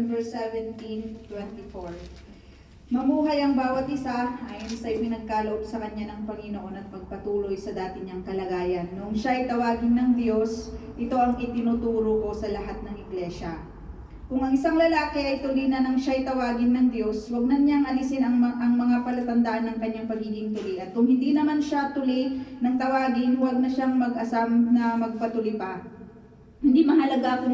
verse 17-24. Mamuhay ang bawat isa ayon sa ipinagkaloob sa kanya ng Panginoon at magpatuloy sa dati niyang kalagayan. Noong siya'y tawagin ng Diyos, ito ang itinuturo ko sa lahat ng iglesia. Kung ang isang lalaki ay tuli na nang siya'y tawagin ng Diyos, huwag na niyang alisin ang mga palatandaan ng kanyang pagiging tuli. At kung hindi naman siya tuli ng tawagin, huwag na siyang mag-asam na magpatuli pa. Hindi mahalaga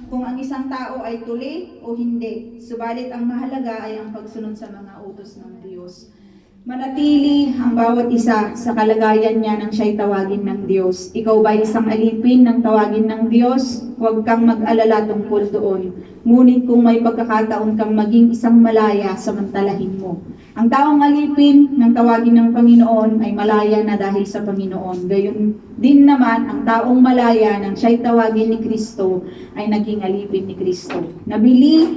kung ang isang tao ay tuli o hindi. Subalit ang mahalaga ay ang pagsunod sa mga utos ng Diyos. Manatili ang bawat isa sa kalagayan niya nang siya'y tawagin ng Diyos. Ikaw ba isang alipin ng tawagin ng Diyos? Huwag kang mag-alala tungkol doon. Ngunit kung may pagkakataon kang maging isang malaya, samantalahin mo. Ang taong alipin ng tawagin ng Panginoon ay malaya na dahil sa Panginoon. Gayon din naman, ang taong malaya nang siya'y tawagin ni Kristo ay naging alipin ni Kristo. Nabili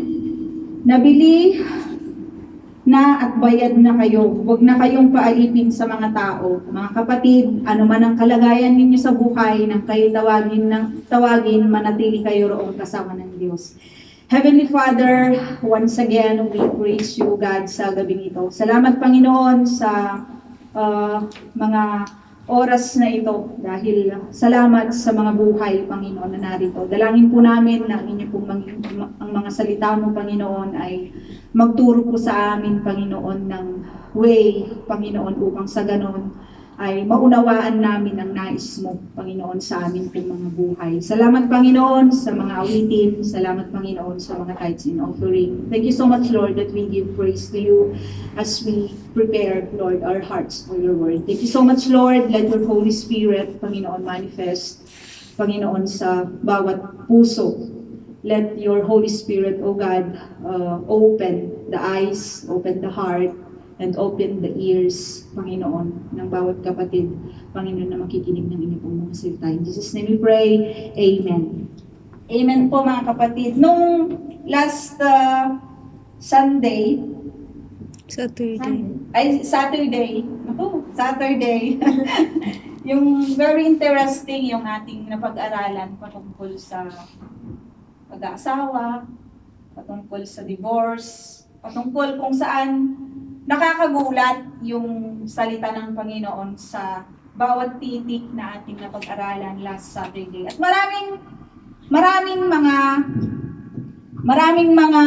na at bayad na kayo. Huwag na kayong paalipin sa mga tao. Mga kapatid, ano man ang kalagayan ninyo sa buhay, nang kayo tawagin, manatili kayo roong kasama ng Diyos. Heavenly Father, once again, we praise you, God, sa gabing ito. Salamat, Panginoon, sa mga oras na ito. Dahil salamat sa mga buhay, Panginoon, na narito. Dalangin po namin na ang mga salita mo, Panginoon, ay magturo po sa amin, Panginoon, ng way, Panginoon, upang sa ganon ay maunawaan namin ang nais mo, Panginoon, sa amin pong mga buhay. Salamat, Panginoon, sa mga awitin. Salamat, Panginoon, sa mga tithes and offering. Thank you so much, Lord, that we give praise to you as we prepare, Lord, our hearts for your word. Thank you so much, Lord. Let your Holy Spirit, Panginoon, manifest, Panginoon, sa bawat puso. Let your Holy Spirit, O God, open the eyes, open the heart, and open the ears, Panginoon, ng bawat kapatid, Panginoon, na makikinig ng inyong pong mga salita. In Jesus' name we pray, Amen. Amen po, mga kapatid. Nung last Saturday. Yung very interesting yung ating napag-aralan patungkol sa pag-aasawa, patungkol sa divorce, patungkol kung saan nakakagulat yung salita ng Panginoon sa bawat titik na ating napag-aralan last Saturday. At maraming mga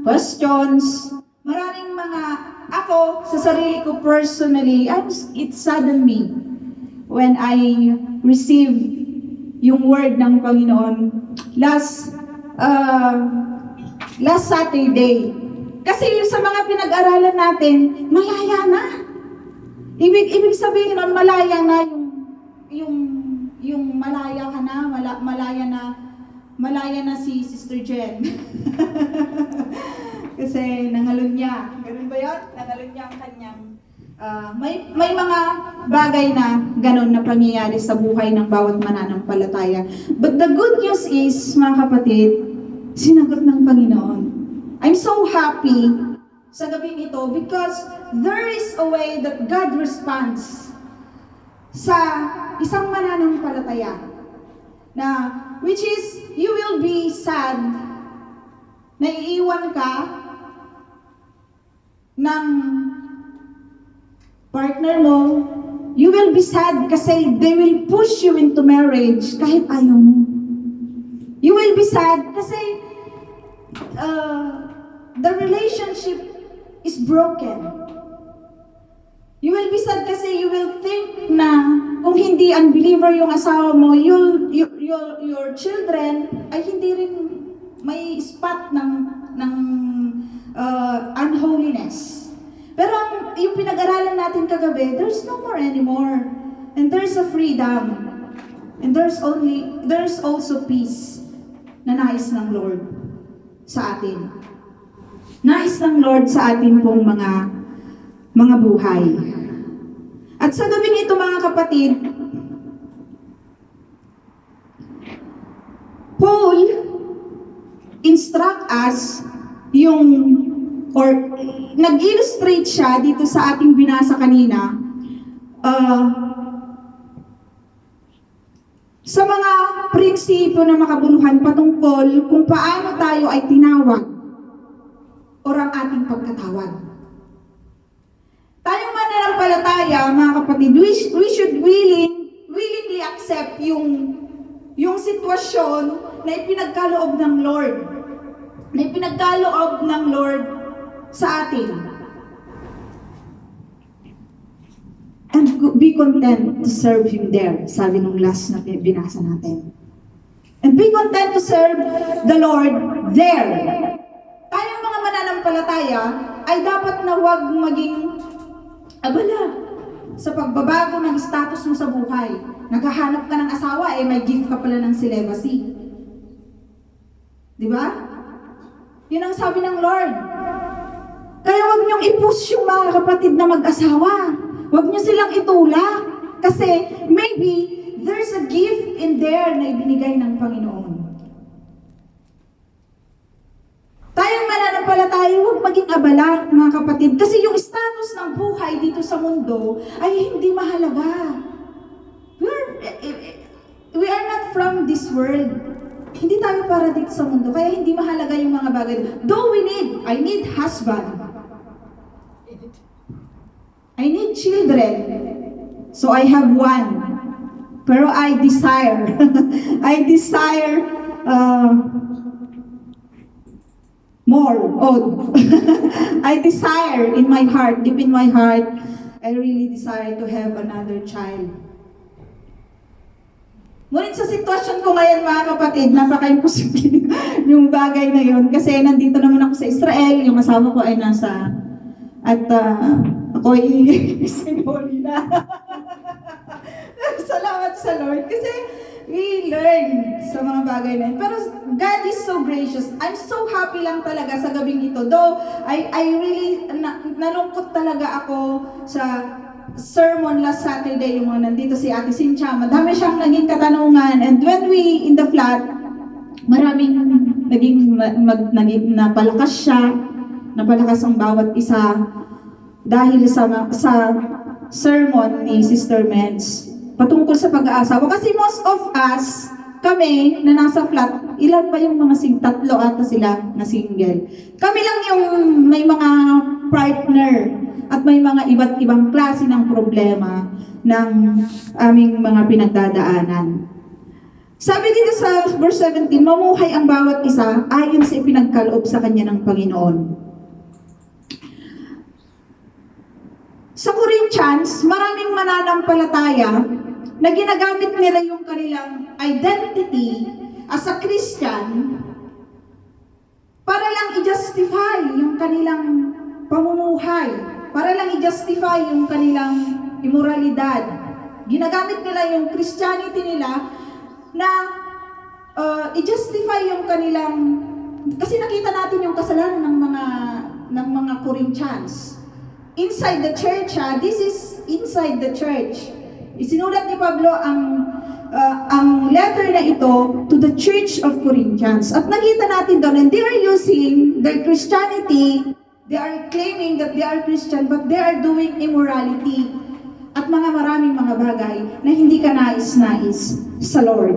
questions, ako sa sarili ko personally, it saddened me when I received yung word ng Panginoon last Saturday. Kasi sa mga pinag-aralan natin, malaya na. Ibig sabihin nun, malaya na yung malaya ka na, malaya na si Sister Jen. Kasi nangalun niya. Ganun ba yun? Nangalun niya ang kanyang may mga bagay na ganun na pangyayari sa buhay ng bawat mananampalataya. But the good news is, mga kapatid, sinagot ng Panginoon. I'm so happy sa gabing ito because there is a way that God responds sa isang mananampalataya. Which is, you will be sad na iiwan ka ng partner mo. You will be sad kasi they will push you into marriage kahit ayaw mo. You will be sad kasi the relationship is broken. You will be sad kasi you will think na kung hindi unbeliever yung asawa mo, your children ay hindi rin may spot ng unholiness. Pero yung pinag-aralan natin kagabi, there's no more anymore. And there's a freedom. And there's also peace na nais ng Lord sa atin. Nais ng Lord sa atin pong mga buhay. At sa gabing ito, mga kapatid, Paul instruct us nag-illustrate siya dito sa ating binasa kanina sa mga prinsipyo na makabuluhan patungkol kung paano tayo ay tinawag o ang ating pagkatawag. Tayong mananampalataya, mga kapatid, we should willingly accept yung sitwasyon na ipinagkaloob ng Lord. Na ipinagkaloob ng Lord sa atin. And be content to serve Him there, sabi nung last na binasa natin. And be content to serve the Lord there. Tayong mga mananampalataya ay dapat na huwag maging abala sa pagbabago ng status mo sa buhay. Naghahanap ka ng asawa, may gift ka pala ng celibacy. Di ba? Yun ang sabi ng Lord. Kaya huwag niyong i-push yung mga kapatid na mag-asawa. Huwag niyo silang itulak. Kasi maybe there's a gift in there na ibinigay ng Panginoon. Tayong mananampalataya, huwag maging abala, mga kapatid. Kasi yung status ng buhay dito sa mundo ay hindi mahalaga. We are not from this world. Hindi tayo para dito sa mundo. Kaya hindi mahalaga yung mga bagay. Though I need husband. I need children. So I have one. Pero I desire. I desire more. Oh. I desire in my heart, deep in my heart, I really desire to have another child. Ngunit sa sitwasyon ko ngayon, mga kapatid, napaka-imposible yung bagay na yun. Kasi nandito naman ako sa Israel, yung asawa ko ay nasa, at ako ay sinuli na. Salamat sa Lord. Kasi we learn sa mga bagay na yun. Pero God is so gracious. I'm so happy lang talaga sa gabing ito. Though, I really, nalungkot talaga ako sa sermon last Saturday, yung mga nandito si Ate Cynthia. Madami siyang naging katanungan. And when we in the flat, maraming naging napalakas siya, napalakas ang bawat isa dahil sa sermon ni Sister Meds patungkol sa pag-aasawa. Kasi most of us, kami na nasa flat, ilan ba yung mga tatlo ata sila na single. Kami lang yung may mga partner at may mga iba't ibang klase ng problema ng aming mga pinagdadaanan. Sabi dito sa verse 17, mamuhay ang bawat isa ayon sa ipinagkaloob sa kanya ng Panginoon. Sa Corinthians, maraming mananampalataya na ginagamit nila yung kanilang identity as a Christian para lang i-justify yung kanilang pamumuhay, para lang i-justify yung kanilang immoralidad. Ginagamit nila yung Christianity nila na i-justify yung kanilang, kasi nakita natin yung kasalanan ng mga Corinthians. Inside the church, this is inside the church. Isinulat ni Pablo ang letter na ito to the Church of Corinthians. At nakita natin doon, and they are using their Christianity, they are claiming that they are Christian, but they are doing immorality at maraming mga bagay na hindi ka nais-nais sa Lord.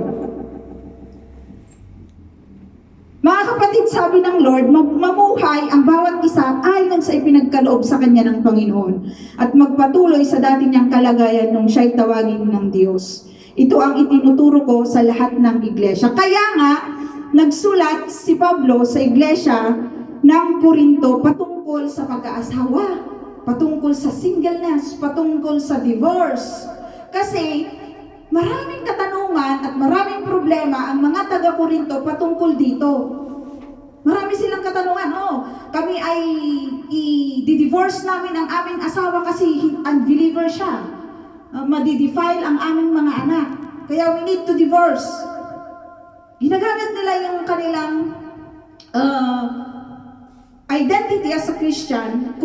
Mga kapatid, sabi ng Lord, mamuhay ang bawat isa ayon sa ipinagkaloob sa kanya ng Panginoon at magpatuloy sa dati niyang kalagayan nung siya'y tawagin ng Diyos. Ito ang itinuturo ko sa lahat ng iglesia. Kaya nga, nagsulat si Pablo sa iglesia ng Corinto patungkol sa pag-aasawa, patungkol sa singleness, patungkol sa divorce. Kasi maraming katanungan at maraming problema ang mga taga-Corinto patungkol dito. Marami silang katanungan, kami ay i-divorce namin ang aming asawa kasi unbeliever siya. Madidefile ang aming mga anak. Kaya we need to divorce. Ginagamit nila yung kanilang identity as a Christian,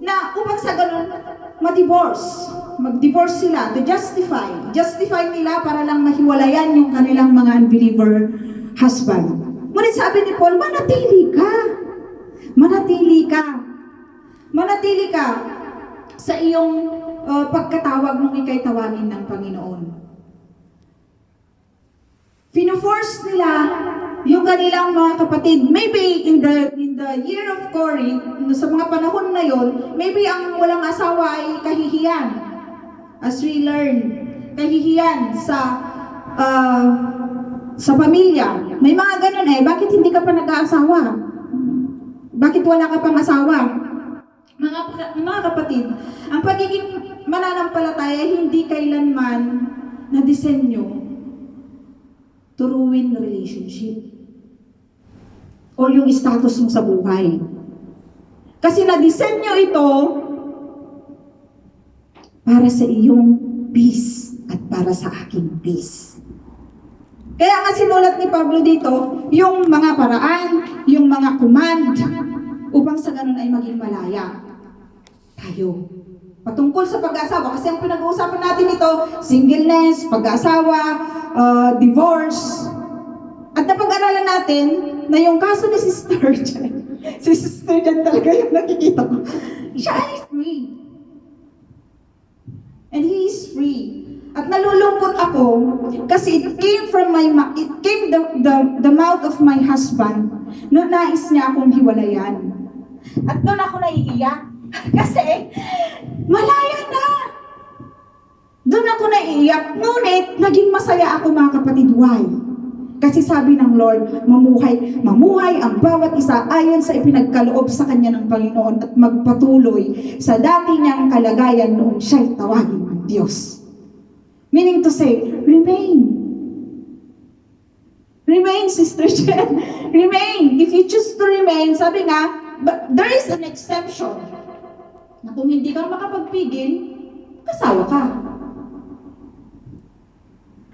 na upang sa ganun, mag-divorce sila to justify nila para lang mahiwalayan yung kanilang mga unbeliever husband. Ngunit sabi ni Paul, manatili ka sa iyong pagkatawag nung ikay tawagin ng Panginoon. Pino-force nila yung kanilang mga kapatid. Maybe in the year of Corinth, sa mga panahon na yon, maybe ang walang asawa ay kahihiyan. As we learn, kahihiyan sa pamilya. May mga ganun bakit hindi ka pa nag-aasawa? Bakit wala ka pang asawa? Mga kapatid, ang pagiging mananampalataya hindi kailanman na disenyo to ruin the relationship o yung status mo sa buhay. Kasi na-disenyo ito para sa iyong peace at para sa aking peace. Kaya nga sinulat ni Pablo dito, yung mga paraan, yung mga command, upang sa ganun ay maging malaya tayo. Patungkol sa pag-asawa, kasi ang pinag-uusapan natin ito, singleness, pag-asawa, divorce. At napag-aralan natin na yung kaso ni Sister Jen, si Sister Jen talaga yung nakikita ko. Siya ay free. And he is free. At nalulungkot ako kasi it came the mouth of my husband no nais niya akong hiwalayan. At doon ako naiiyak kasi malaya na. Doon ako naiiyak. Ngunit naging masaya ako mga kapatid. Why? Kasi sabi ng Lord, mamuhay ang bawat isa ayon sa ipinagkaloob sa kanya ng Panginoon at magpatuloy sa dati niyang kalagayan noong siya'y tawagin ng Diyos. Meaning to say, remain. Remain, Sister Jen. Remain. If you choose to remain, sabi nga, but there is an exception. Na kung hindi ka makapagpigil, kasawa ka.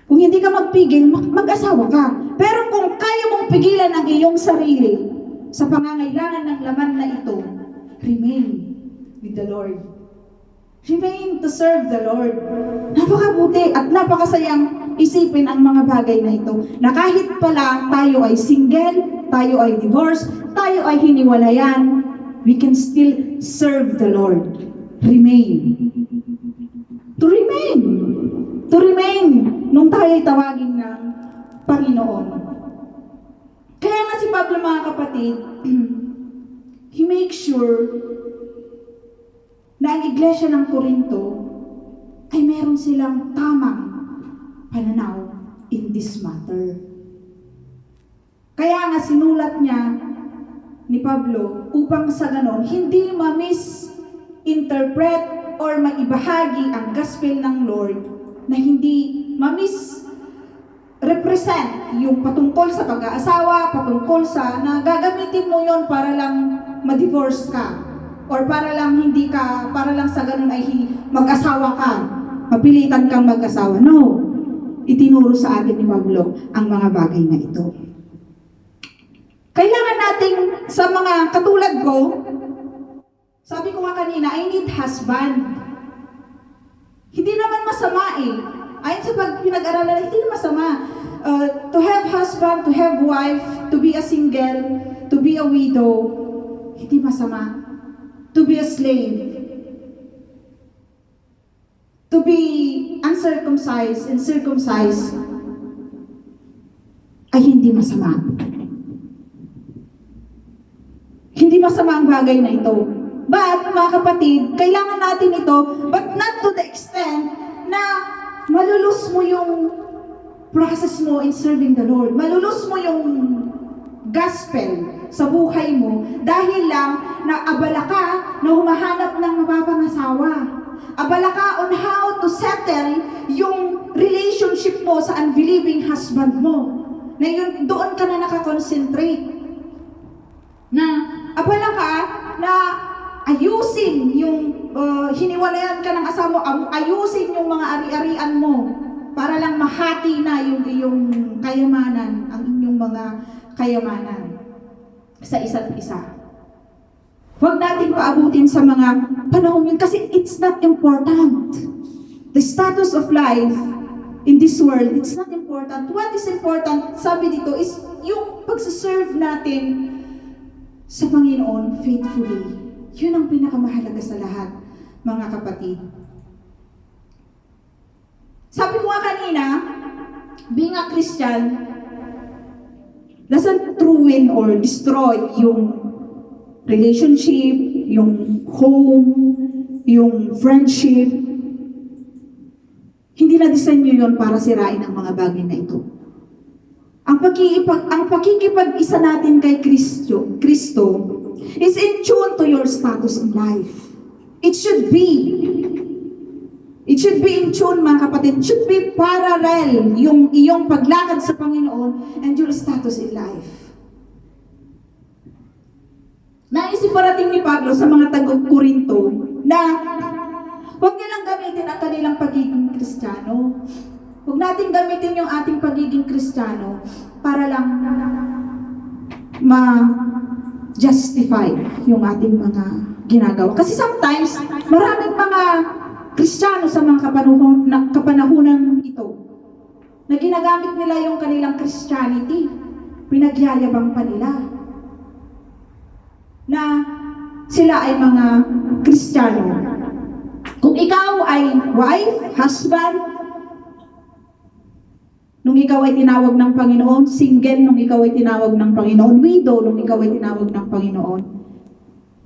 Kung hindi ka magpigil, mag-asawa ka. Pero kung kaya mong pigilan ang iyong sarili sa pangangailangan ng laman na ito, remain with the Lord. Remain to serve the Lord. Napakabuti at napakasayang isipin ang mga bagay na ito. Na kahit pala tayo ay single, tayo ay divorced, tayo ay hiniwalayan, we can still serve the Lord. Remain. To remain. To remain nung tayo ay tawagin ng Panginoon. Kaya nga si Pablo mga kapatid, he makes sure na ang iglesia ng Corinto ay meron silang tamang pananaw in this matter. Kaya nga sinulat niya ni Pablo upang sa ganon hindi ma-misinterpret or maibahagi ang gospel ng Lord na hindi ma-misrepresent yung patungkol sa pag-aasawa, patungkol sa na gagamitin mo yon para lang ma-divorce ka. Or para lang sa ganun ay mag-asawa ka, mapilitan kang mag-asawa. No, itinuro sa atin ni Pablo ang mga bagay na ito. Kailangan nating, sa mga katulad ko, sabi ko nga kanina, I need husband. Hindi naman masama Ayon sa pinag-aralan, hindi naman masama. To have husband, to have wife, to be a single, to be a widow, hindi masama. To be a slave, to be uncircumcised and circumcised, ay hindi masama. Hindi masama ang bagay na ito. But, mga kapatid, kailangan natin ito, but not to the extent na malulus mo yung process mo in serving the Lord. Malulus mo yung gospel sa buhay mo dahil lang na abala ka na humahanap ng mapapangasawa. Abala ka on how to settle yung relationship mo sa unbelieving husband mo. Na yun, doon ka na nakakonsentrate. Na abala ka na ayusin yung hiniwalayan ka ng asawa mo, ayusin yung mga ari-arian mo para lang mahati na yung iyong kayamanan, ang inyong mga kayamanan sa isa't isa. Huwag natin paabutin sa mga panahon yun kasi it's not important. The status of life in this world, it's not important. What is important, sabi dito, is yung pagsaserve natin sa Panginoon faithfully. Yun ang pinakamahalaga sa lahat, mga kapatid. Sabi ko nga kanina, being a Christian, doesn't ruin or destroy yung relationship, yung home, yung friendship. Hindi na-design nyo yun para sirain ang mga bagay na ito. Ang pakikipag-isa natin kay Kristo is in tune to your status in life. It should be in tune, mga kapatid. It should be parallel yung iyong paglakad sa Panginoon and your status in life. Naisip parating ni Pablo sa mga taga-Korinto na huwag nilang gamitin ang kanilang pagiging Kristiyano. Huwag natin gamitin yung ating pagiging Kristiyano para lang ma-justify yung ating mga ginagawa. Kasi sometimes, maraming mga Kristiyano sa mga kapanahunan ito na ginagamit nila yung kanilang Christianity. Pinagyayabang pa nila na sila ay mga Kristiyano. Kung ikaw ay wife, husband, nung ikaw ay tinawag ng Panginoon, single nung ikaw ay tinawag ng Panginoon, widow nung ikaw ay tinawag ng Panginoon,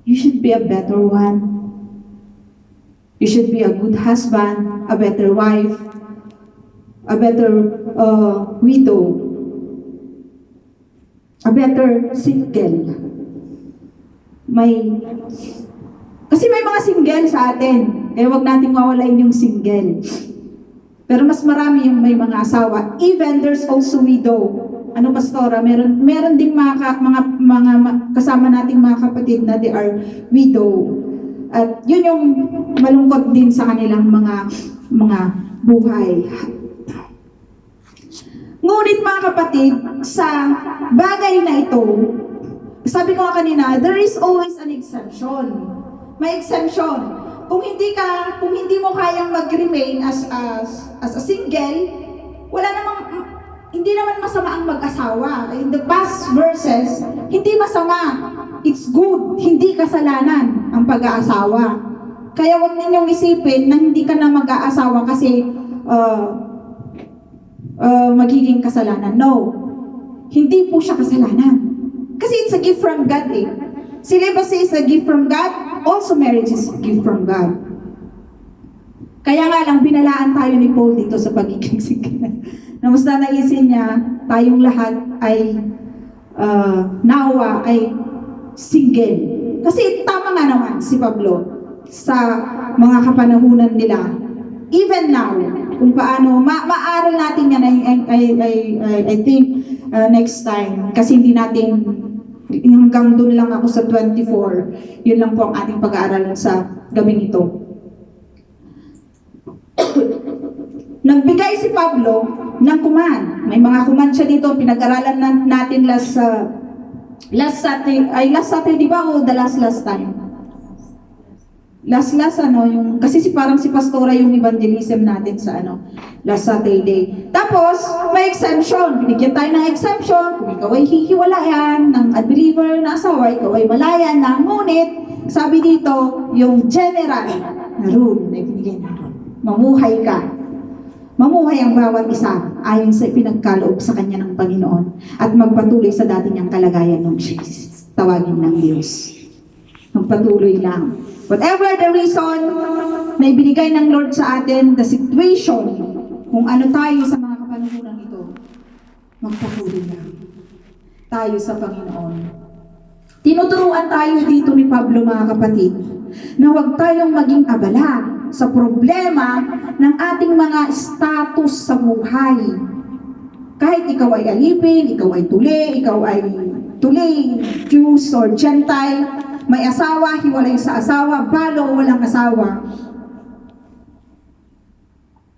you should be a better one. You should be a good husband, a better wife, a better widow, a better single. Kasi may mga single sa atin, kaya wag nating mawalain yung single. Pero mas marami yung may mga asawa. Even there's also widow. Ano, pastora? Meron ding mga kasama nating mga kapatid na they are widow. At yun yung malungkot din sa kanilang mga buhay. Ngunit mga kapatid, sa bagay na ito, sabi ko kanina, there is always an exemption. May exemption. Kung hindi mo kayang mag-remain as a single, hindi naman masama ang mag-asawa. In the past verses, hindi masama. It's good. Hindi kasalanan ang pag-aasawa. Kaya huwag ninyong isipin na hindi ka na mag-aasawa kasi magiging kasalanan. No. Hindi po siya kasalanan. Kasi it's a gift from God eh. Celibacy is a gift from God. Also marriage is a gift from God. Kaya nga lang, binalaan tayo ni Paul dito sa pagiging single. Namusta naisin niya, tayong lahat ay nawa ay single. Kasi tama nga naman si Pablo sa mga kapanahunan nila. Even now, kung paano, maaral natin yan, I think next time. Kasi hindi natin, hanggang doon lang ako sa 24. Yun lang po ang ating pag-aaralan sa gabing ito. Nagbigay si Pablo ng command. May mga command siya dito. Pinag-aralan natin last Saturday ba o the last time? Kasi parang si Pastora yung evangelism natin sa last Saturday. Tapos, may exemption. Binigyan tayo ng exemption. Kung ikaw ay hihiwalayan ng unbeliever na asawa, ikaw ay malaya na. Ngunit, sabi dito, yung general na rule na binigyan natin. Mamuhay ka. Mamuhay ang bawat isa ayon sa pinagkaloob sa kanya ng Panginoon at magpatuloy sa dati niyang kalagayan ng tawagin ng Diyos. Magpatuloy lang. Whatever the reason na ibinigay ng Lord sa atin, the situation, kung ano tayo sa mga kapanahunan ito, magpatuloy lang tayo sa Panginoon. Tinuturuan tayo dito ni Pablo, mga kapatid, na huwag tayong maging abala sa problema ng ating mga status sa buhay. Kahit ikaw ay alipin, ikaw ay tuli, Jews or Gentile, may asawa, hiwalay sa asawa, balo o walang asawa.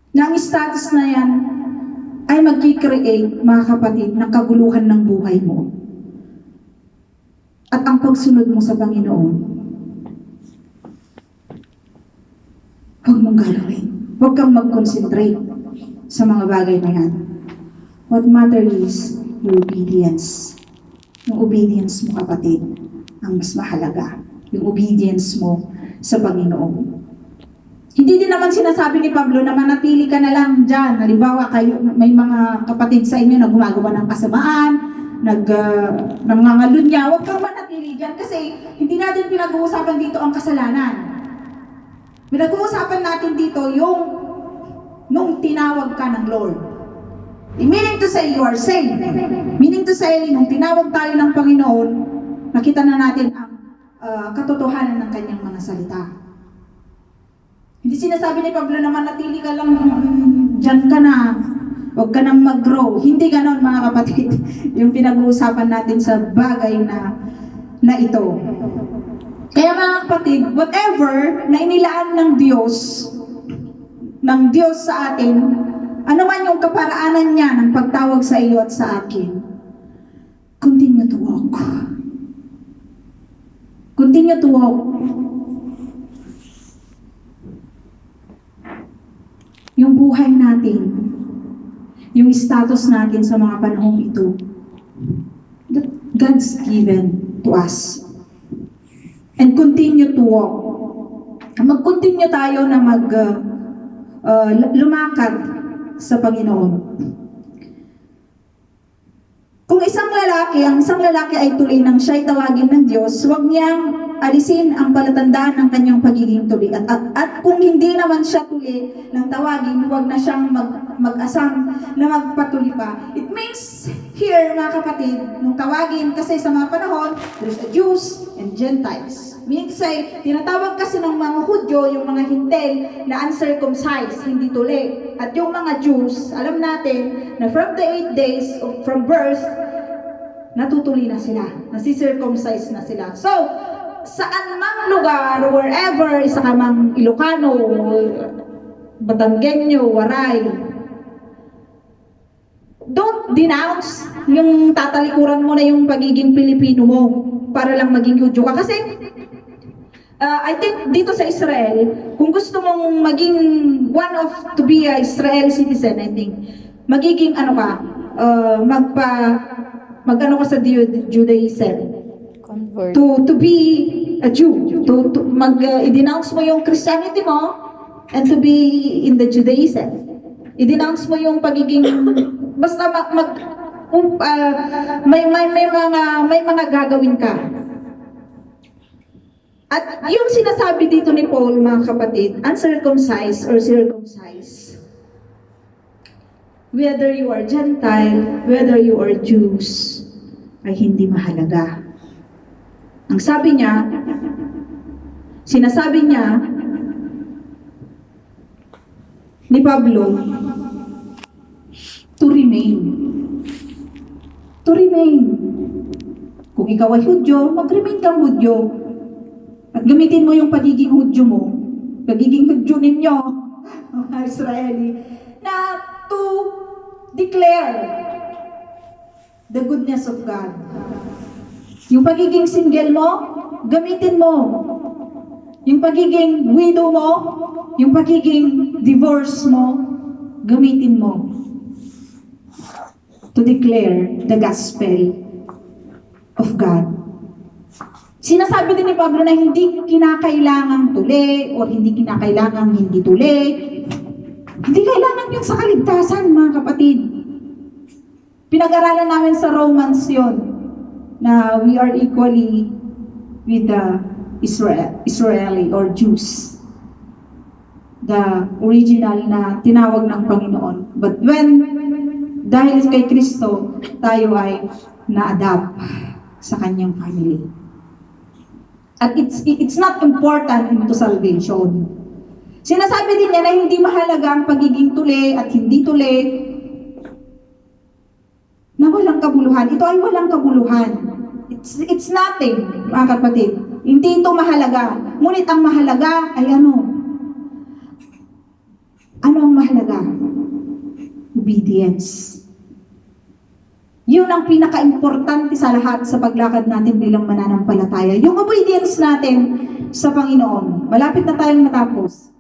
Na ang status na yan ay mag-create, mga kapatid, ng kaguluhan ng buhay mo. At ang pagsunod mo sa Panginoon, huwag mong gagawin. Huwag kang mag-concentrate sa mga bagay na yan. What matters is your obedience. Yung obedience mo, kapatid, ang mas mahalaga. Yung obedience mo sa Panginoon. Hindi din naman sinasabi ni Pablo na manatili ka na lang dyan. Halimbawa, may mga kapatid sa inyo na gumagawa ng kasamaan, nangangalunya, huwag kang manatili dyan kasi hindi natin pinag-uusapan dito ang kasalanan. Pinag-uusapan natin dito yung nung tinawag ka ng Lord. Meaning to say, you are saved. Meaning to say, nung tinawag tayo ng Panginoon, nakita na natin ang katotohanan ng kanyang mga salita. Hindi sinasabi ni Pablo na manatili ka lang, dyan ka na, huwag ka nang mag-grow. Hindi ganon mga kapatid, yung pinag-uusapan natin sa bagay na ito. Kaya mga kapatid, whatever na inilaan ng Diyos sa atin, ano man yung kaparaanan niya ng pagtawag sa iyo at sa akin, continue to walk. Continue to walk. Yung buhay natin, yung status natin sa mga panahong ito, that God's given to us. And continue to walk. Mag-continue tayo na lumakad sa Panginoon. Kung ang isang lalaki ay tuloy nang siya'y tawagin ng Diyos, huwag niyang alisin ang palatandaan ng kanyang pagiging tuli. At kung hindi naman siya tuli ng tawagin, huwag na siyang mag-asang na magpatuli pa. It means here, mga kapatid, nung tawagin kasi sa mga panahon, there's a Jews and Gentiles. Meaning to say, tinatawag kasi ng mga Hudyo, yung mga Hintil na uncircumcised, hindi tuli. At yung mga Jews, alam natin na from the 8 days from birth, natutuli na sila, nasi-circumcise na sila. So, saan mang lugar, wherever, isa ka mang Ilocano, Batanggenyo, Waray, don't denounce yung tatalikuran mo na yung pagiging Pilipino mo para lang maging Hudyo ka. Kasi, I think dito sa Israel, kung gusto mong maging to be a Israel citizen, I think, magiging mag-ano ka sa Judaism. Convert. To be a Jew. I-denounce mo yung Christianity mo and to be in the Judaism. I-denounce mo yung pagiging, basta may mga gagawin ka. At yung sinasabi dito ni Paul, mga kapatid, uncircumcised or circumcised, whether you are Gentile, whether you are Jews, ay hindi mahalaga. Ang sabi niya, sinasabi niya ni Pablo, to remain. To remain. Kung ikaw ay Hudyo, mag-remain kang Hudyo. At gamitin mo yung pagiging Hudyo mo, pagiging Hudyo ninyo, mga Israeli, na to declare the goodness of God. Yung pagiging single mo, gamitin mo. Yung pagiging widow mo, yung pagiging divorce mo, gamitin mo. To declare the gospel of God. Sinasabi din ni Pablo na hindi kinakailangang tuli o hindi kinakailangang hindi tuli. Hindi kailangan yun sa kaligtasan, mga kapatid. Pinag-aralan namin sa Romans yun, na we are equally with the Israeli or Jews. The original na tinawag ng Panginoon. But dahil kay Kristo, tayo ay na-adapt sa kanyang family. At it's not important into salvation. Sinasabi din niya na hindi mahalaga ang pagiging tuli at hindi tuli na walang kabuluhan. Ito ay walang kabuluhan. It's nothing, mga kapatid. Hindi ito mahalaga. Ngunit ang mahalaga ay ano? Ano ang mahalaga? Obedience. Yun ang pinaka-importante sa lahat sa paglakad natin bilang mananampalataya. Yung obedience natin sa Panginoon. Malapit na tayong matapos.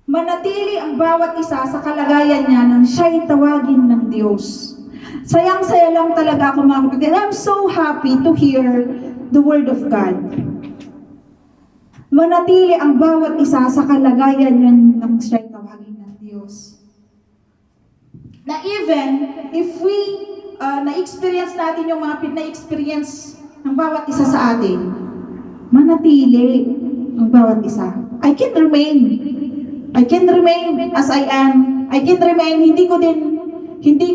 Manatili ang bawat isa sa kalagayan niya nang siya'y tawagin ng Diyos. Sayang-saya lang talaga ako, mga kapatid. I'm so happy to hear the Word of God. Manatili ang bawat isa sa kalagayan niya nang siya'y tawagin ng Diyos. na even if we na-experience natin yung mga na-experience ng bawat isa sa atin, manatili ang bawat isa. I can remain as I am. I can remain, hindi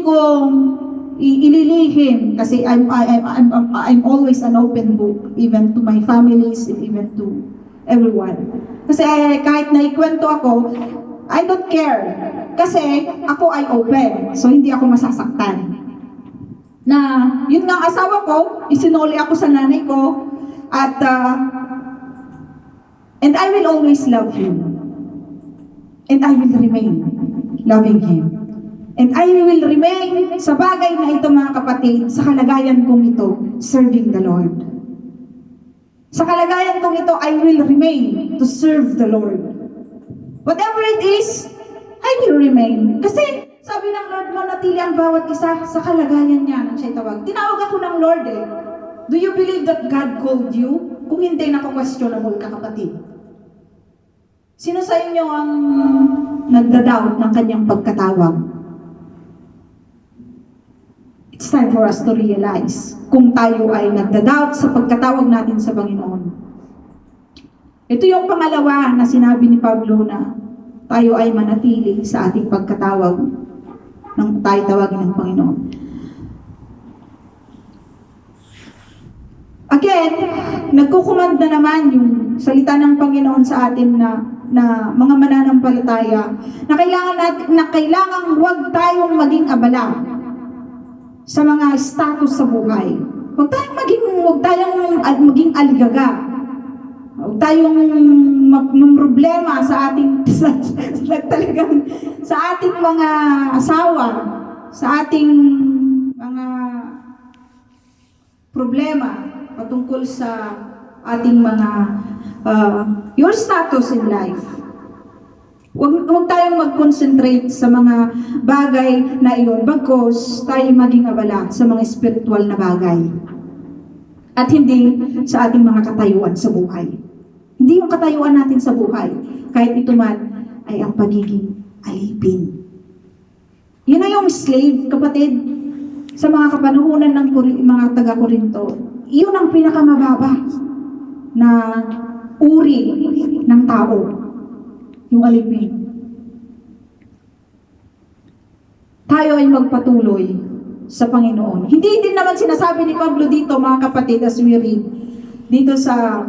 ko ililihim kasi I'm always an open book, even to my families and even to everyone. Kasi kahit naikwento ako, I don't care. Kasi ako ay open. So hindi ako masasaktan. Na yun nga asawa ko, isinuli ako sa nanay ko at and I will always love him. And I will remain loving him. And I will remain sa bagay na ito mga kapatid, sa kalagayan kong ito, serving the Lord. Sa kalagayan kong ito, I will remain to serve the Lord. Whatever it is, I will remain. Kasi sabi ng Lord, manatili ang bawat isa sa kalagayan niya nang siya tawag. Tinawag ako ng Lord eh. Do you believe that God called you? Kung hindi, nako-questionable ka kapatid. Sino sa inyo ang nagda-doubt ng kanyang pagkatawag? It's time for us to realize kung tayo ay nagda-doubt sa pagkatawag natin sa Panginoon. Ito yung pangalawa na sinabi ni Pablo na tayo ay manatili sa ating pagkatawag nang tayo tawagin ng Panginoon. Again, nagkukumanda naman yung salita ng Panginoon sa atin na mga mananampalataya na kailangan huwag tayong maging abala sa mga status sa buhay. Huwag tayong maging aligaga. Huwag tayong problema sa ating sa ating mga asawa, sa ating mga problema patungkol sa ating mga your status in life. Huwag tayong mag-concentrate sa mga bagay na iyon bagkus tayo maging abala sa mga spiritual na bagay at hindi sa ating mga katayuan sa buhay. Hindi yung katayuan natin sa buhay, kahit ito man ay ang pagiging alipin. Yun na yung slave, kapatid, sa mga kapanahunan ng mga taga-Korinto. Iyon ang pinakamababa na uri ng tao, yung alipin. Tayo ay magpatuloy sa Panginoon. Hindi din naman sinasabi ni Pablo dito, mga kapatid, as we read, dito sa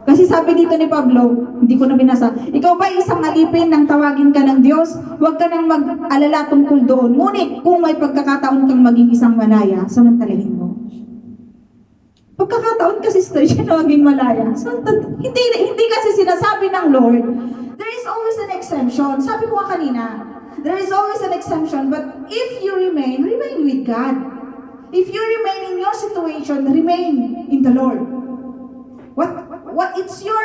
kasi sabi dito ni Pablo, hindi ko na binasa, ikaw ba isang alipin nang tawagin ka ng Diyos? Huwag ka nang mag-alala tungkol doon. Ngunit kung may pagkakataon kang maging isang malaya, samantalahin mo. Pagkakataon kasi siya na maging malaya. Hindi kasi sinasabi ng Lord, there is always an exemption. Sabi ko nga kanina, there is always an exemption, but if you remain with God. If you remain in your situation, remain in the Lord. What it's your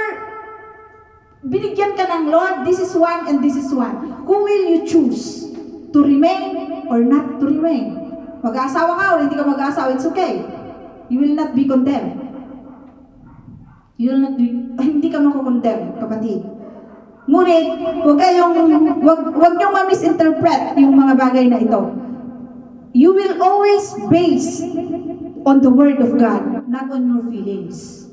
binigyan ka ng Lord, this is one and this is one. Who will you choose? To remain or not to remain? Mag-aasawa ka o hindi ka mag-aasawa, it's okay. You will not be condemned. Hindi ka mako-condemn, kapatid. Ngunit, huwag niyong ma-misinterpret yung mga bagay na ito. You will always base on the Word of God, not on your feelings.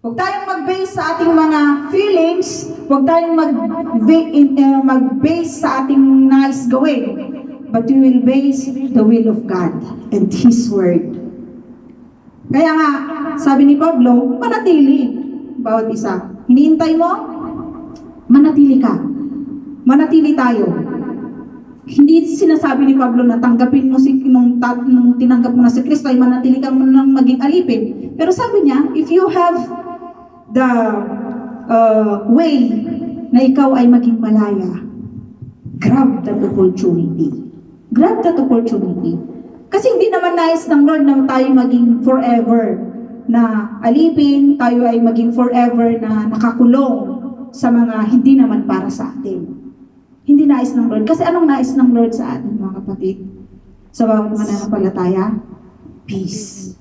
Huwag tayong mag-base sa ating mga feelings, huwag tayong mag-base sa ating nais gawin, but we will base the will of God and His Word. Kaya nga, sabi ni Pablo, manatili bawat isa. Hinihintay mo? Manatili ka. Manatili tayo. Hindi sinasabi ni Pablo na tanggapin mo nung tinanggap mo na si Kristo ay manatili kang nang maging alipin. Pero sabi niya, if you have the way na ikaw ay maging malaya, grab that opportunity. Grab that opportunity. Kasi hindi naman nais ng Lord na tayo maging forever na alipin, tayo ay maging forever na nakakulong sa mga hindi naman para sa atin. Hindi nais ng Lord. Kasi anong nais ng Lord sa atin, mga kapatid? Sa bawat mananampalataya? Peace.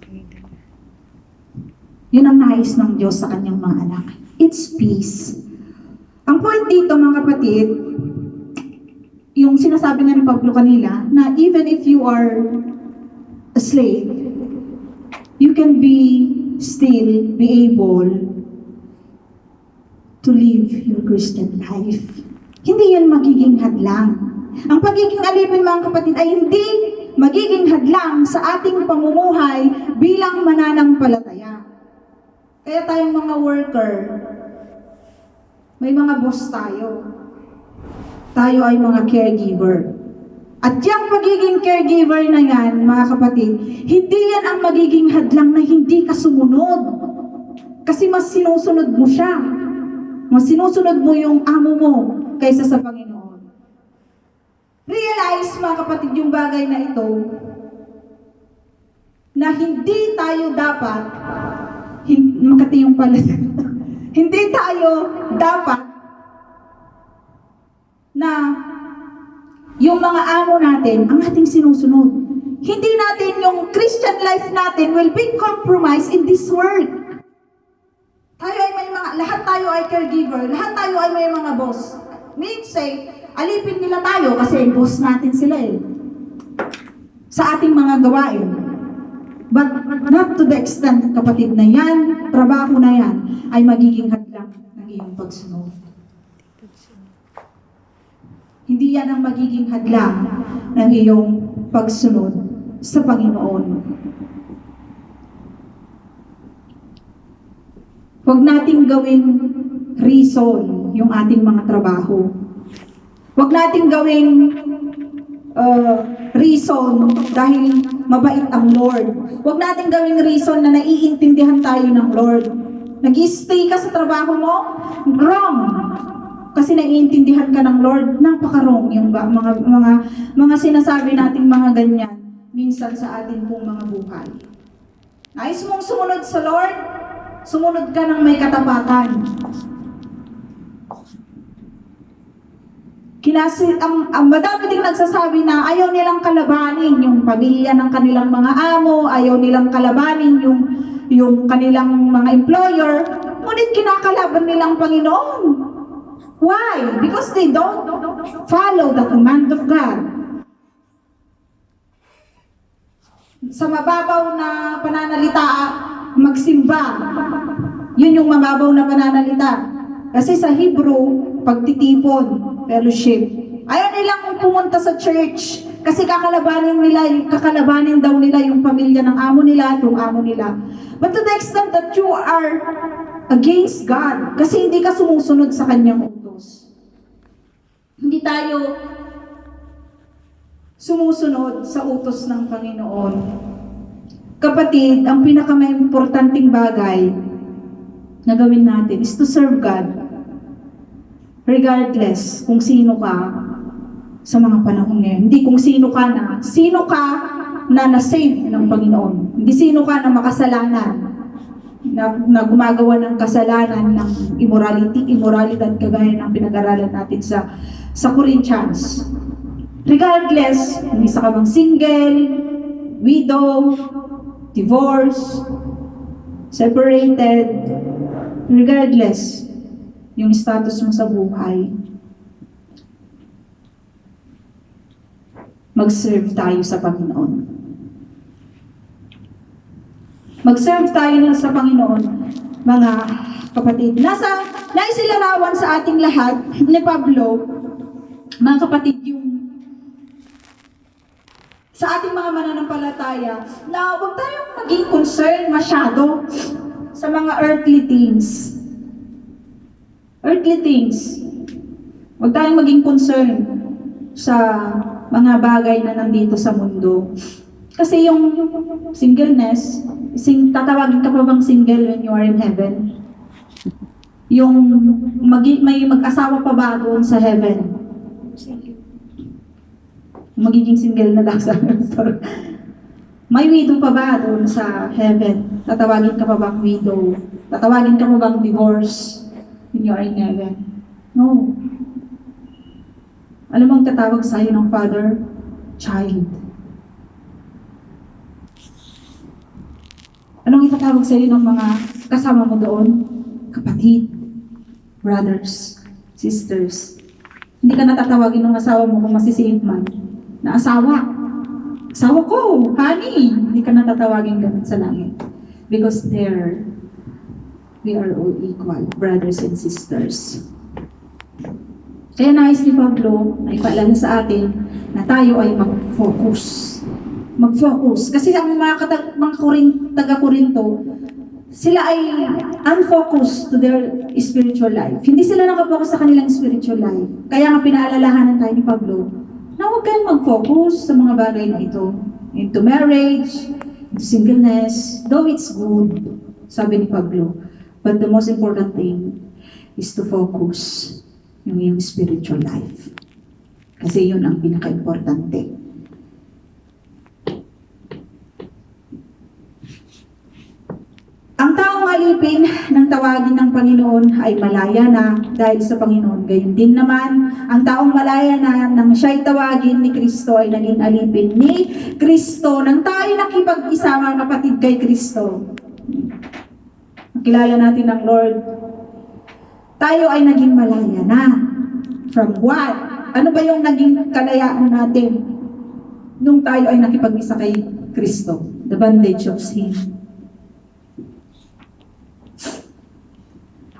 Yun ang nais ng Diyos sa kanyang mga anak. It's peace. Ang point dito, mga kapatid, yung sinasabi nga ni Pablo kanila, na even if you are a slave, you can still be able to live your Christian life. Hindi yan magiging hadlang. Ang pagiging alipin, mga kapatid, ay hindi magiging hadlang sa ating pamumuhay bilang mananampalataya. Kaya tayong mga worker, may mga boss tayo. Tayo ay mga caregiver. At yung pagiging caregiver na yan, mga kapatid, hindi yan ang magiging hadlang na hindi ka sumunod. Kasi mas sinusunod mo siya. Mas sinusunod mo yung amo mo kaysa sa Panginoon. Realize, mga kapatid, yung bagay na ito, na hindi tayo dapat, makati yung pala, hindi tayo dapat na yung mga amo natin ang ating sinusunod. Hindi natin yung Christian life natin will be compromised in this world. Tayo ay may mga, lahat tayo ay caregiver, lahat tayo ay may mga boss. Means say, alipin nila tayo kasi boss natin sila sa ating mga gawain. But not to the extent, kapatid, na yan, trabaho na yan, ay magiging hadlang ng iyong pagsunod. Hindi yan ang magiging hadlang ng iyong pagsunod sa Panginoon. Huwag nating gawing reason yung ating mga trabaho. Huwag nating gawing reason dahil mabait ang Lord. Huwag nating gawing reason na naiintindihan tayo ng Lord. Nag-stay ka sa trabaho mo? Wrong! Kasi naiintindihan ka ng Lord, napaka-wrong yung mga sinasabi nating mga ganyan minsan sa ating pong mga buhay. Nais mong sumunod sa Lord? Sumunod ka ng may katapatan. Ang madami ding nagsasabi na ayaw nilang kalabanin yung pamilya ng kanilang mga amo, ayaw nilang kalabanin yung kanilang mga employer, ngunit kinakalaban nilang Panginoon. Why? Because they don't follow the command of God. Sa mababaw na pananalita, magsimba. Yun yung mababaw na pananalita. Kasi sa Hebrew, pagtitipon, fellowship. Ayaw nilang pumunta sa church kasi kakalabanin daw nila yung pamilya ng amo nila at yung amo nila. But to the extent that you are against God, kasi hindi ka sumusunod sa kanyang utos. Hindi tayo sumusunod sa utos ng Panginoon. Kapatid, ang pinaka-importanting bagay na gawin natin is to serve God. Regardless kung sino ka sa mga panahon ngayon. Hindi kung sino ka na na-save ng Panginoon. Hindi sino ka na makasalanan, na gumagawa ng kasalanan, ng immoralidad kagaya ng pinag-aralan natin sa Corinthians. Regardless, kung isa ka bang single, widow, divorce, separated, regardless, yung status mo sa buhay, mag-serve tayo sa Panginoon. Mag-serve tayo sa Panginoon, mga kapatid. Naisilarawan sa ating lahat ni Pablo, mga kapatid, yung sa ating mga mananampalataya, na huwag tayong maging concerned masyado sa mga earthly things. Earthly things. Huwag tayong maging concerned sa mga bagay na nandito sa mundo. Kasi yung singleness, tatawagin ka pa bang single when you are in heaven? Yung may mag-asawa pa ba doon sa heaven? Magiging single na lang sa may widow pa ba doon sa heaven? Tatawagin ka pa bang widow? Tatawagin ka pa bang divorce when you are in heaven? No. Alam mo ang tatawag sa'yo ng Father? Child. Anong itatawag sa'yo ng mga kasama mo doon? Kapatid. Brothers. Sisters. Hindi ka natatawagin ng asawa mo kung masisave man. Na asawa. Asawa ko, honey. Hindi ka natatawagin ganun sa langit. Because there, we are all equal, brothers and sisters. Kaya nais ni Pablo na ipaalala sa atin na tayo ay mag-focus. Mag-focus. Kasi ang mga taga-Korinto, sila ay unfocused to their spiritual life. Hindi sila nakafocus sa kanilang spiritual life. Kaya nga pinaalalahanan tayo ni Pablo na huwag kayong mag-focus sa mga bagay na ito. Into marriage, into singleness, though it's good, sabi ni Pablo. But the most important thing is to focus yung iyong spiritual life. Kasi yun ang pinaka-importante. Ang taong alipin ng tawagin ng Panginoon ay malaya na dahil sa Panginoon. Gayun din naman, ang taong malaya na nang siya'y tawagin ni Kristo ay naging alipin ni Kristo. Nang tayo nakipag-isa mga kapatid kay Kristo, kilala natin ang Lord, tayo ay naging malaya na. From what? Ano ba yung naging kalayaan natin nung tayo ay nakipag-isa kay Kristo? The bondage of sin.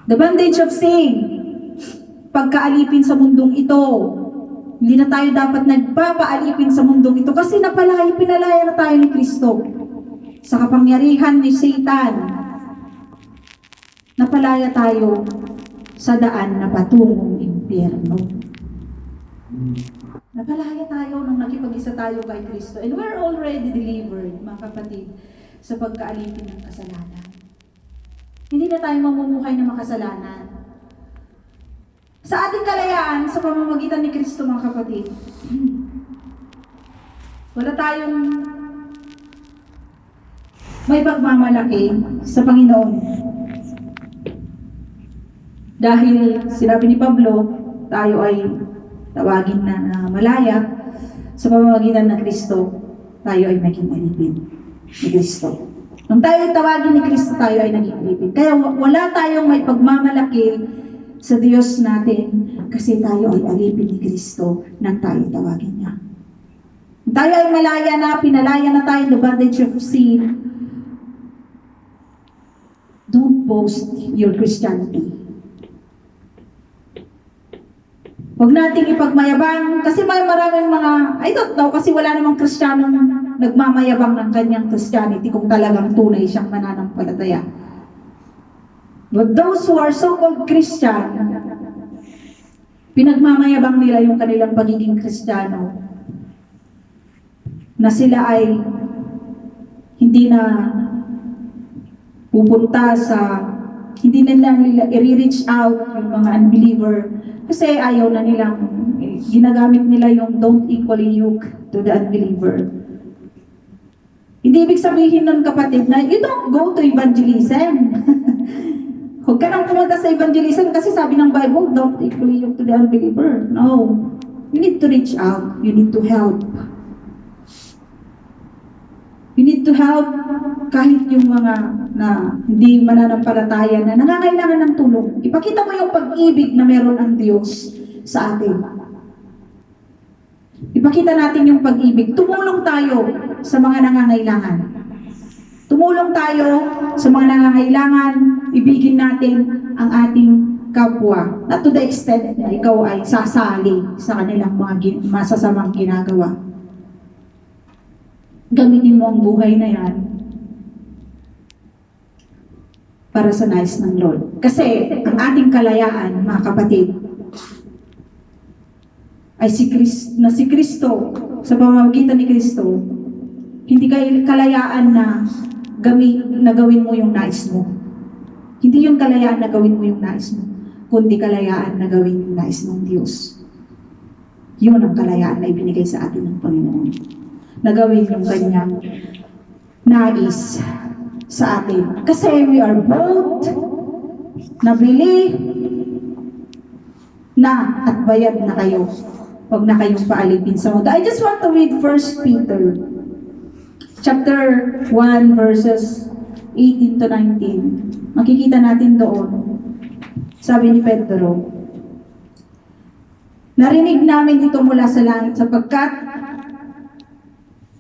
The bondage of sin. Pagkaalipin sa mundong ito. Hindi na tayo dapat nagpapaalipin sa mundong ito kasi pinalaya na tayo ni Kristo. Sa kapangyarihan ni Satan, napalaya tayo sa daan na patungong impyerno. Napalaya tayo nang nakipag-isa tayo kay Kristo. And we're already delivered, mga kapatid, sa pagkaalipin ng kasalanan. Hindi na tayo mamumuhay na makasalanan. Sa ating kalayaan, sa pamamagitan ni Kristo, mga kapatid, wala tayong may pagmamalaki sa Panginoon. Dahil sinabi ni Pablo, tayo ay tawagin na malaya, sa pamamagitan ng Kristo, tayo ay naging alipin ni Kristo. Nung tayo ay tawagin ni Kristo, tayo ay naging alipin. Kaya wala tayong may pagmamalaki sa Diyos natin kasi tayo ay alipin ni Kristo nang tayo tawagin niya. Tayo ay malaya na, pinalaya na tayo the bondage of sin. Don't boast your Christianity. Huwag nating ipagmayabang kasi may maraming mga, I don't know, kasi wala namang Kristiyanong nagmamayabang ng kanyang Christianity kung talagang tunay siyang mananampalataya. But those who are so-called Christian, pinagmamayabang nila yung kanilang pagiging Kristiyano na sila ay hindi na pupunta sa, hindi nila i-reach out yung mga unbeliever kasi ayaw na nilang, ginagamit nila yung don't equally yoke to the unbeliever. Hindi ibig sabihin nun, kapatid, na you don't go to evangelism. Huwag ka nang pumunta sa evangelism kasi sabi ng Bible, don't equally yoke to the unbeliever. No. You need to reach out. You need to help. You need to help kahit yung mga na hindi mananampalataya na nangangailangan ng tulong. Ipakita mo yung pag-ibig na meron ang Diyos sa atin. Ipakita natin yung pag-ibig. Tumulong tayo sa mga nangangailangan. Tumulong tayo sa mga nangangailangan. Ibigin natin ang ating kapwa. Not to the extent na ikaw ay sasali sa kanilang mga masasamang ginagawa. Gamitin mo ang buhay na yan para sa nais ng Lord. Kasi ang ating kalayaan, mga kapatid, ay si Kristo, sa pamamagitan ni Kristo, hindi kalayaan na gawin mo yung nais mo. Hindi yung kalayaan na gawin mo yung nais mo, kundi kalayaan na gawin yung nais ng Diyos. Yun ang kalayaan na ibinigay sa atin ng Panginoon. Na gawin yung kanyang nais sa atin. Kasi we are both nabili na at bayad na kayo. Huwag na kayong paalipin sa mundo. I just want to read 1 Peter chapter 1 verses 18 to 19. Makikita natin doon. Sabi ni Pedro, Narinig namin ito mula sa langit sapagkat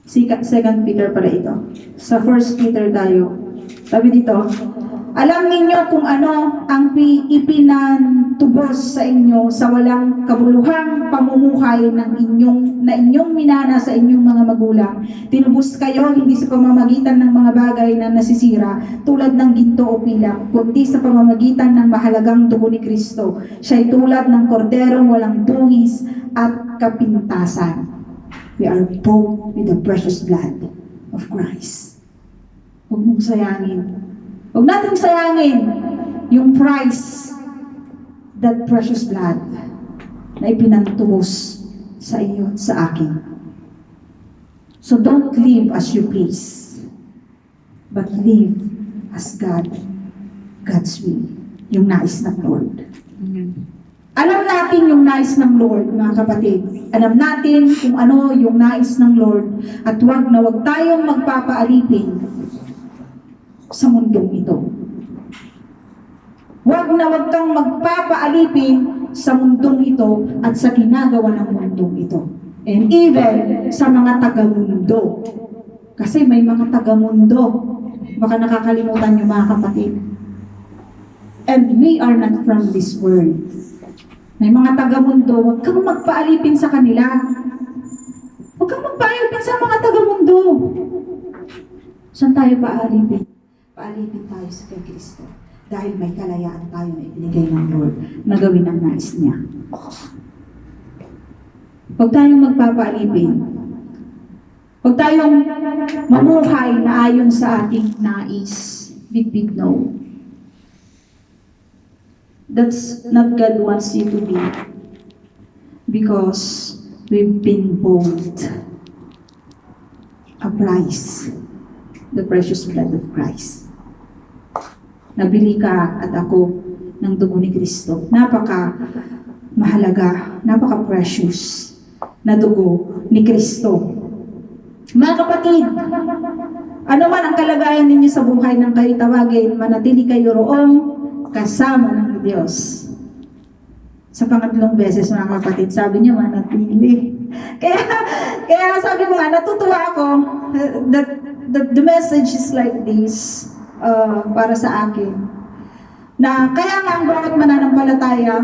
2 Peter pala ito. Sa 1 Peter tayo. Sabi dito, alam ninyo kung ano ang ipinantubos sa inyo sa walang kabuluhang pamumuhay na inyong minana sa inyong mga magulang. Tinubos kayo hindi sa pamamagitan ng mga bagay na nasisira tulad ng ginto o pilak, kundi sa pamamagitan ng mahalagang dugo ni Kristo. Siya'y tulad ng korderong walang dungis at kapintasan. We are bought with the precious blood of Christ. Huwag mong sayangin. Huwag natin sayangin yung price, that precious blood na ipinantubos sa iyo at sa akin. So don't live as you please, but live as God's will. Yung nais ng Lord. Alam natin yung nais ng Lord, mga kapatid. Alam natin kung ano yung nais ng Lord at wag tayong magpapaalipin sa mundong ito. Wag kang magpapaalipin sa mundong ito at sa ginagawa ng mundong ito. And even sa mga taga-mundo. Kasi may mga taga-mundo. Baka nakakalimutan niyo, mga kapatid. And we are not from this world. May mga taga-mundo, wag kang magpaalipin sa kanila. Wag kang magpaalipin sa mga taga-mundo. Saan tayo paalipin? Paalipin tayo sa kay Kristo. Dahil may kalayaan tayo na ibinigay ng Lord na gawin ang nais niya. Huwag tayong magpapaalipin. Huwag tayong mamuhay na ayon sa ating nais. Big no. That's not God wants you to be. Because we've been bought a price. The precious blood of Christ. Nabili ka at ako ng dugo ni Kristo. Mahalaga, napaka-precious na dugo ni Kristo. Mga kapatid, ano man ang kalagayan ninyo sa buhay ng kayo tawagin, manatili kayo roong kasama ng Diyos. Sa pangatlong beses, mga kapatid, sabi niya, manatili. Kaya sabi mo nga, natutuwa ako that the message is like this para sa akin. Na kaya nga ang bawat mananampalataya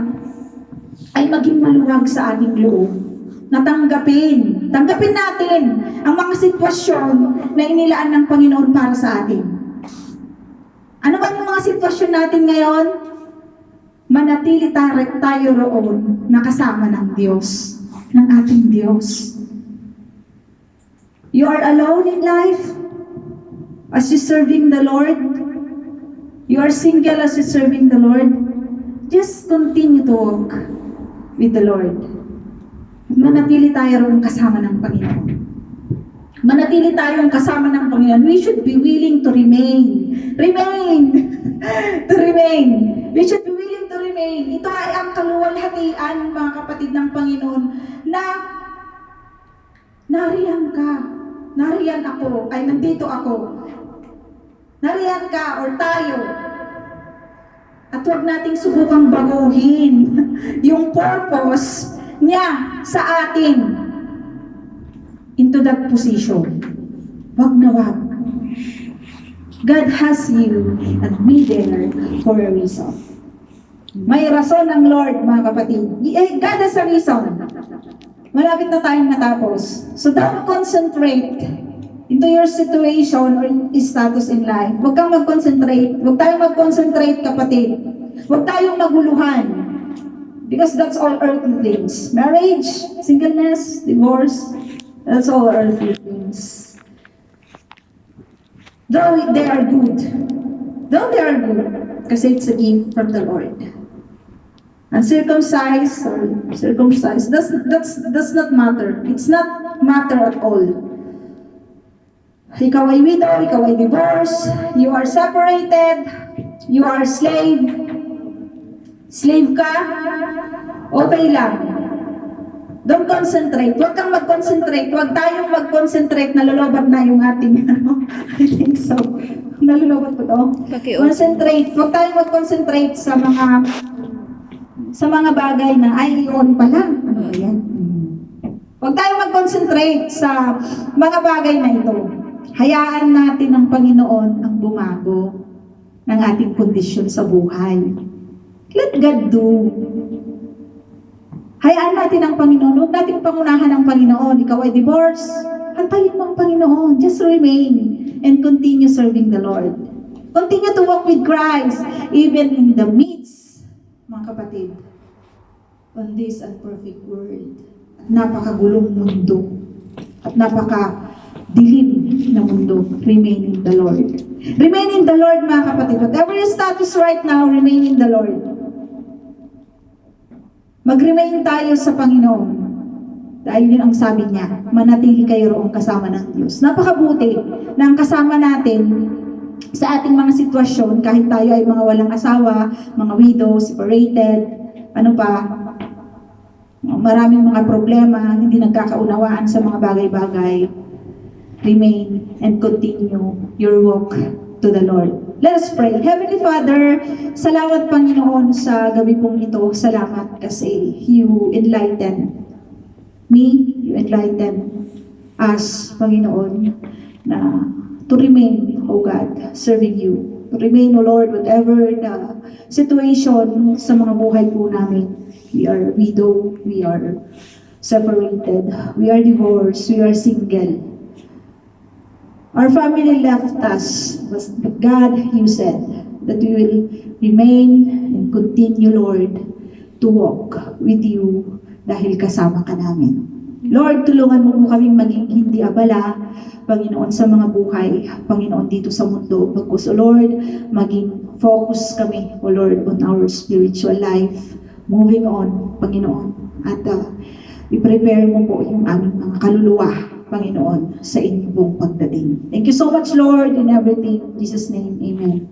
ay maging maluwag sa ating loob. Tanggapin natin ang mga sitwasyon na inilaan ng Panginoon para sa atin. Ano ba yung mga sitwasyon natin ngayon? Manatili tayo roon na kasama ng Diyos, ng ating Diyos. You are alone in life as you serving the Lord. You are single as you serving the Lord. Just continue to walk with the Lord. Manatili tayo roon kasama ng Panginoon. Manatili tayong kasama ng Panginoon. We should be willing to remain. To remain. We should be willing to remain. Ito ay ang kaluwalhatian, mga kapatid ng Panginoon, na nariyan ka. Nariyan ako. Ay, nandito ako. Nariyan ka or tayo. At huwag nating subukang baguhin yung purpose niya sa atin into that position. Wag na wag. God has you and me there for a reason. May rason ang Lord, mga kapatid. God has a reason. Malapit na tayong matapos. So don't concentrate into your situation or status in life. Huwag kang mag-concentrate. Huwag tayong mag-concentrate, kapatid. Huwag tayong maguluhan. Because that's all earthly things. Marriage, singleness, divorce, that's all earthly things. Though they are good. Because it's a gift from the Lord. Uncircumcised or circumcised, does not matter. It's not matter at all. Ikaw ay widow, ikaw ay divorced, you are separated, you are slave. Slave ka, okay lang. Don't concentrate. Huwag kang mag-concentrate. Huwag tayong mag-concentrate. Nalolobat na yung ating, I think so. Nalolobat ko to. Concentrate. Huwag tayong mag-concentrate sa mga bagay na, ay, yun pala. Ano Ayan. Huwag tayo mag-concentrate sa mga bagay na ito. Hayaan natin ang Panginoon ang bumago ng ating kondisyon sa buhay. Let God do. Hayaan natin ang Panginoon. Huwag natin pangunahan ang Panginoon. Ikaw ay divorce. Antayin mo ang Panginoon. Just remain and continue serving the Lord. Continue to walk with Christ even in the midst, mga kapatid, on this imperfect world. At napakagulong mundo. At napakadilim na mundo. Remain in the Lord. Remain in the Lord, mga kapatid. Whatever your status right now, remain in the Lord. Mag-remain tayo sa Panginoon. Dahil yun ang sabi niya, manatili kayo roong kasama ng Diyos. Napakabuti na ang kasama natin sa ating mga sitwasyon, kahit tayo ay mga walang asawa, mga widow, separated, ano pa, maraming mga problema, hindi nagkakaunawaan sa mga bagay-bagay. Remain and continue your walk to the Lord. Let us pray. Heavenly Father, salamat Panginoon sa gabi pong ito. Salamat kasi you enlighten me, you enlighten us, Panginoon, na to remain, O God, serving you. To remain, O Lord, whatever the situation sa mga buhay po namin. We are widow, we are separated, we are divorced, we are single. Our family left us, but God, you said that we will remain and continue, Lord, to walk with you dahil kasama ka namin. Lord, tulungan mo po kaming maging hindi abala, Panginoon, sa mga buhay, Panginoon, dito sa mundo. Pagkus, O Lord, maging focus kami, O Lord, on our spiritual life, moving on, Panginoon. At i-prepare mo po yung aming mga kaluluwa, Panginoon, sa inyong pong pagdating. Thank you so much, Lord, in everything. In Jesus' name, amen.